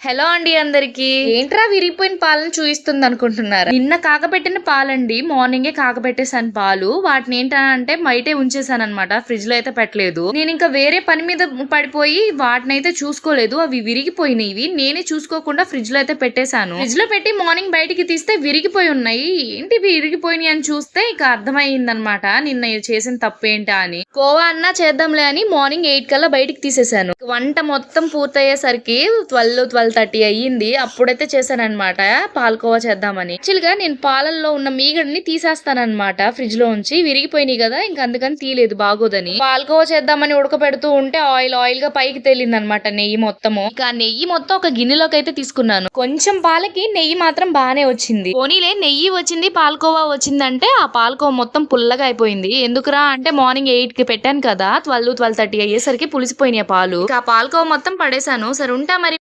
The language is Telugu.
హలో అండి అందరికి. ఏంట్రా విరిగిపోయిన పాలను చూయిస్తుంది అనుకుంటున్నారు? నిన్న కాకపెట్టిన పాలండి. మార్నింగే కాకపెట్టేసాను పాలు. వాటిని ఏంటంటే బయటే ఉంచేసాను అనమాట. ఫ్రిడ్జ్ లో అయితే పెట్టలేదు. నేను ఇంకా వేరే పని మీద పడిపోయి వాటిని అయితే చూసుకోలేదు. అవి విరిగిపోయినవి. నేనే చూసుకోకుండా ఫ్రిడ్జ్ లో అయితే పెట్టేశాను. ఫ్రిడ్జ్ లో పెట్టి మార్నింగ్ బయటికి తీస్తే విరిగిపోయి ఉన్నాయి. ఏంటి విరిగిపోయినాయి అని చూస్తే ఇక అర్థమైంది అనమాట నిన్న చేసిన తప్పేంటా అని. కోవా అన్నా చేద్దాంలే అని మార్నింగ్ 8 కల్లా బయటికి తీసేసాను. వంట మొత్తం పూర్తయ్యేసరికి 12:30 అయ్యింది. అప్పుడైతే చేశానన్నమాట పాలకోవా చేద్దామని. యాక్చువల్గా నేను పాలల్లో ఉన్న మీగడని తీసేస్తానన్నమాట ఫ్రిడ్జ్ లో ఉంచి. విరిగిపోయినాయి కదా, ఇంక అందుకని తీయలేదు, బాగోదని. పాలకోవా చేద్దామని ఉడకబెడుతూ ఉంటే ఆయిల్ గా పైకి తేలింది అనమాట నెయ్యి మొత్తము. ఇక ఆ నెయ్యి మొత్తం ఒక గిన్నెలోకి అయితే తీసుకున్నాను. కొంచెం పాలకి నెయ్యి మాత్రం బానే వచ్చింది. పోనీలే, నెయ్యి వచ్చింది పాలకోవా వచ్చిందంటే ఆ పాలకోవా మొత్తం పుల్లగా అయిపోయింది. ఎందుకురా అంటే మార్నింగ్ 8 కి పెట్టాను కదా, 12:30 అయ్యేసరికి పులిసిపోయినాయి పాలు. ఇక ఆ పాలకోవా మొత్తం పడేశాను. సరే ఉంటా మరి.